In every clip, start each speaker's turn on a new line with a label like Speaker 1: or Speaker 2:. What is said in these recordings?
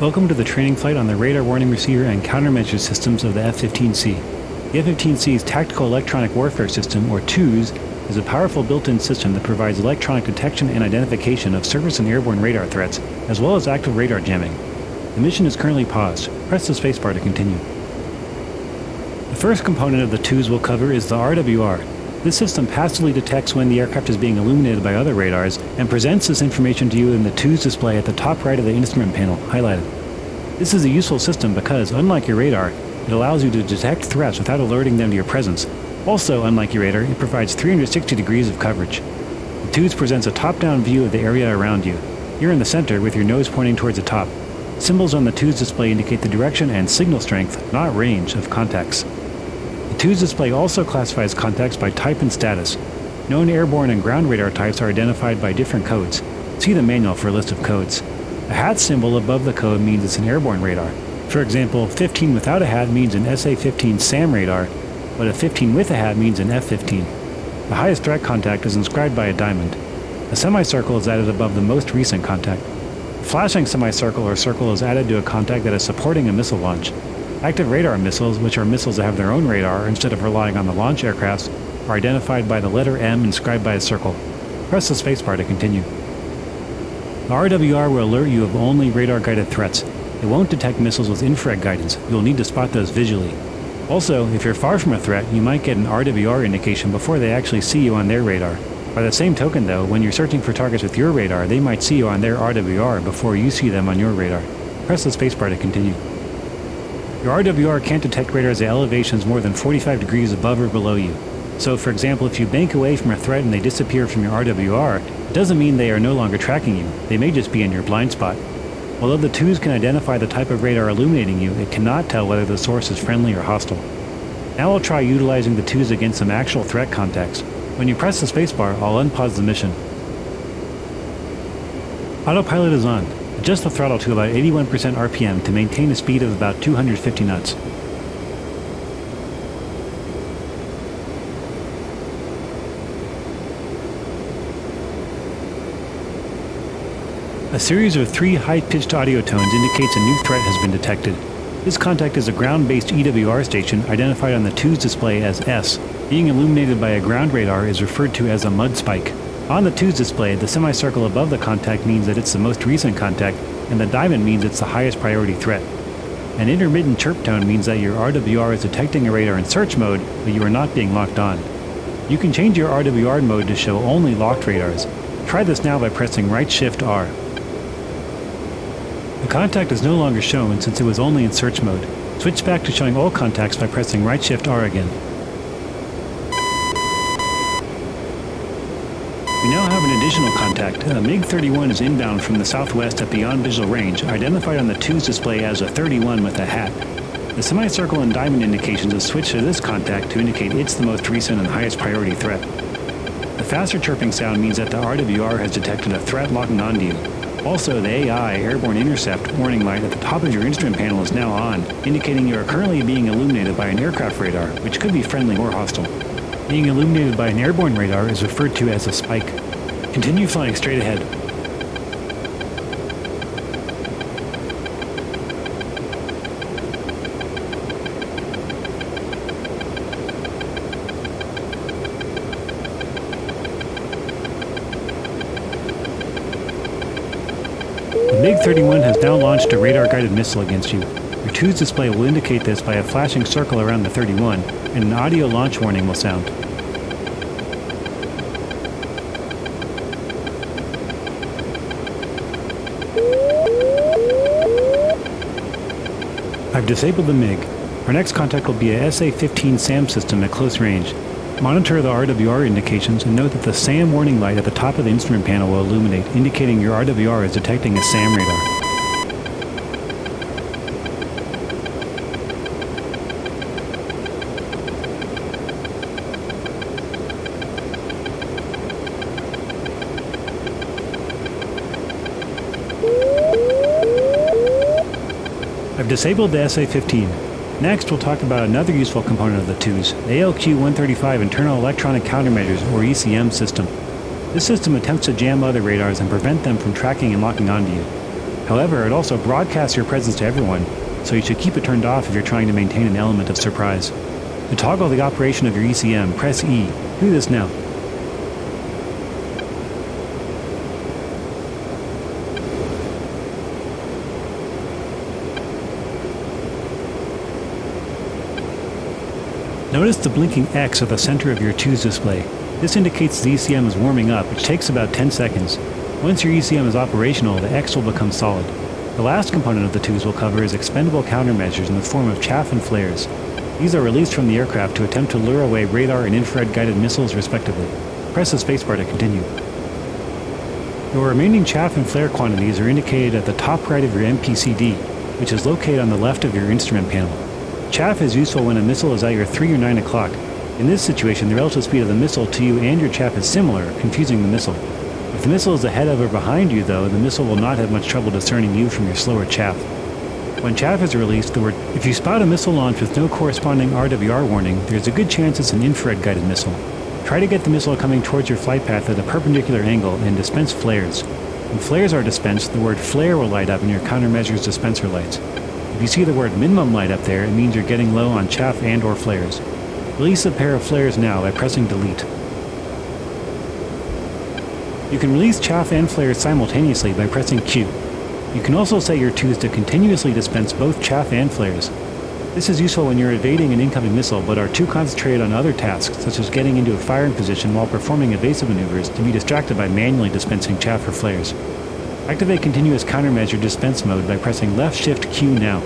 Speaker 1: Welcome to the training flight on the radar warning receiver and countermeasure systems of the F-15C. The F-15C's Tactical Electronic Warfare System, or TEWS, is a powerful built-in system that provides electronic detection and identification of surface and airborne radar threats, as well as active radar jamming. The mission is currently paused. Press the spacebar to continue. The first component of the TEWS we'll cover is the RWR. This system passively detects when the aircraft is being illuminated by other radars and presents this information to you in the TEWS display at the top right of the instrument panel, highlighted. This is a useful system because, unlike your radar, it allows you to detect threats without alerting them to your presence. Also, unlike your radar, it provides 360 degrees of coverage. The TEWS presents a top-down view of the area around you. You're in the center with your nose pointing towards the top. Symbols on the TEWS display indicate the direction and signal strength, not range, of contacts. The TEWS display also classifies contacts by type and status. Known airborne and ground radar types are identified by different codes. See the manual for a list of codes. A hat symbol above the code means it's an airborne radar. For example, 15 without a hat means an SA-15 SAM radar, but a 15 with a hat means an F-15. The highest threat contact is inscribed by a diamond. A semicircle is added above the most recent contact. A flashing semicircle or circle is added to a contact that is supporting a missile launch. Active radar missiles, which are missiles that have their own radar instead of relying on the launch aircrafts, are identified by the letter M inscribed by a circle. Press the spacebar to continue. The RWR will alert you of only radar-guided threats. It won't detect missiles with infrared guidance. You'll need to spot those visually. Also, if you're far from a threat, you might get an RWR indication before they actually see you on their radar. By the same token, though, when you're searching for targets with your radar, they might see you on their RWR before you see them on your radar. Press the spacebar to continue. Your RWR can't detect radars at elevations more than 45 degrees above or below you. So, for example, if you bank away from a threat and they disappear from your RWR, it doesn't mean they are no longer tracking you. They may just be in your blind spot. Although the TEWS can identify the type of radar illuminating you, it cannot tell whether the source is friendly or hostile. Now we'll try utilizing the TEWS against some actual threat contacts. When you press the spacebar, I'll unpause the mission. Autopilot is on. Adjust the throttle to about 81% RPM to maintain a speed of about 250 knots. A series of 3 high-pitched audio tones indicates a new threat has been detected. This contact is a ground-based EWR station identified on the TEWS display as S. Being illuminated by a ground radar is referred to as a mud spike. On the TEWS display, the semicircle above the contact means that it's the most recent contact, and the diamond means it's the highest priority threat. An intermittent chirp tone means that your RWR is detecting a radar in search mode, but you are not being locked on. You can change your RWR mode to show only locked radars. Try this now by pressing Shift+R. The contact is no longer shown since it was only in search mode. Switch back to showing all contacts by pressing Shift+R again. We now have an additional contact. A MiG-31 is inbound from the southwest at beyond visual range, identified on the TEWS display as a 31 with a hat. The semicircle and diamond indications have switched to this contact to indicate it's the most recent and highest priority threat. The faster chirping sound means that the RWR has detected a threat locking onto you. Also, the AI airborne intercept warning light at the top of your instrument panel is now on, indicating you are currently being illuminated by an aircraft radar, which could be friendly or hostile. Being illuminated by an airborne radar is referred to as a spike. Continue flying straight ahead. The MiG-31 has now launched a radar-guided missile against you. Your TEWS display will indicate this by a flashing circle around the 31, and an audio launch warning will sound. I've disabled the MiG. Our next contact will be a SA-15 SAM system at close range. Monitor the RWR indications and note that the SAM warning light at the top of the instrument panel will illuminate, indicating your RWR is detecting a SAM radar. I've disabled the SA-15. Next, we'll talk about another useful component of the TEWS, the ALQ-135 Internal Electronic Countermeasures, or ECM system. This system attempts to jam other radars and prevent them from tracking and locking onto you. However, it also broadcasts your presence to everyone, so you should keep it turned off if you're trying to maintain an element of surprise. To toggle the operation of your ECM, press E. Do this now. Notice the blinking X at the center of your two's display. This indicates the ECM is warming up, which takes about 10 seconds. Once your ECM is operational, the X will become solid. The last component of the twos we'll cover is expendable countermeasures in the form of chaff and flares. These are released from the aircraft to attempt to lure away radar and infrared guided missiles respectively. Press the spacebar to continue. Your remaining chaff and flare quantities are indicated at the top right of your MPCD, which is located on the left of your instrument panel. Chaff is useful when a missile is at your 3 or 9 o'clock. In this situation, the relative speed of the missile to you and your chaff is similar, confusing the missile. If the missile is ahead of or behind you, though, the missile will not have much trouble discerning you from your slower chaff. When chaff is released, if you spot a missile launch with no corresponding RWR warning, there's a good chance it's an infrared-guided missile. Try to get the missile coming towards your flight path at a perpendicular angle and dispense flares. When flares are dispensed, the word flare will light up in your countermeasures dispenser lights. If you see the word minimum light up there, it means you're getting low on chaff and or flares. Release a pair of flares now by pressing delete. You can release chaff and flares simultaneously by pressing Q. You can also set your twos to continuously dispense both chaff and flares. This is useful when you're evading an incoming missile but are too concentrated on other tasks such as getting into a firing position while performing evasive maneuvers to be distracted by manually dispensing chaff or flares. Activate continuous countermeasure dispense mode by pressing left shift Q now.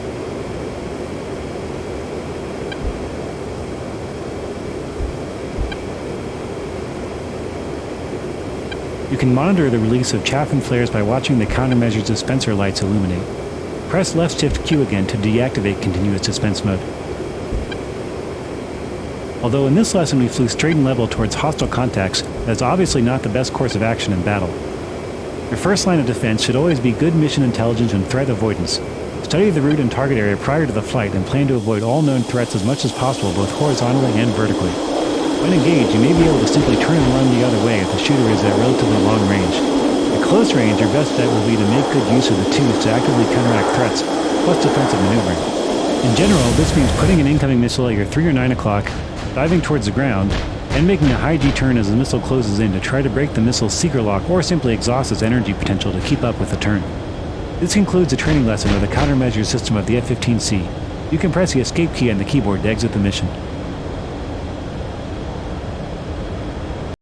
Speaker 1: You can monitor the release of chaff and flares by watching the countermeasures dispenser lights illuminate. Press left shift Q again to deactivate continuous dispense mode. Although in this lesson we flew straight and level towards hostile contacts, that's obviously not the best course of action in battle. Your first line of defense should always be good mission intelligence and threat avoidance. Study the route and target area prior to the flight and plan to avoid all known threats as much as possible both horizontally and vertically. When engaged, you may be able to simply turn and run the other way if the shooter is at relatively long range. At close range, your best bet will be to make good use of the twos to actively counteract threats, plus defensive maneuvering. In general, this means putting an incoming missile at your 3 or 9 o'clock, diving towards the ground, and making a high G-turn as the missile closes in to try to break the missile's seeker lock or simply exhaust its energy potential to keep up with the turn. This concludes the training lesson of the countermeasure system of the F-15C. You can press the escape key on the keyboard to exit the mission.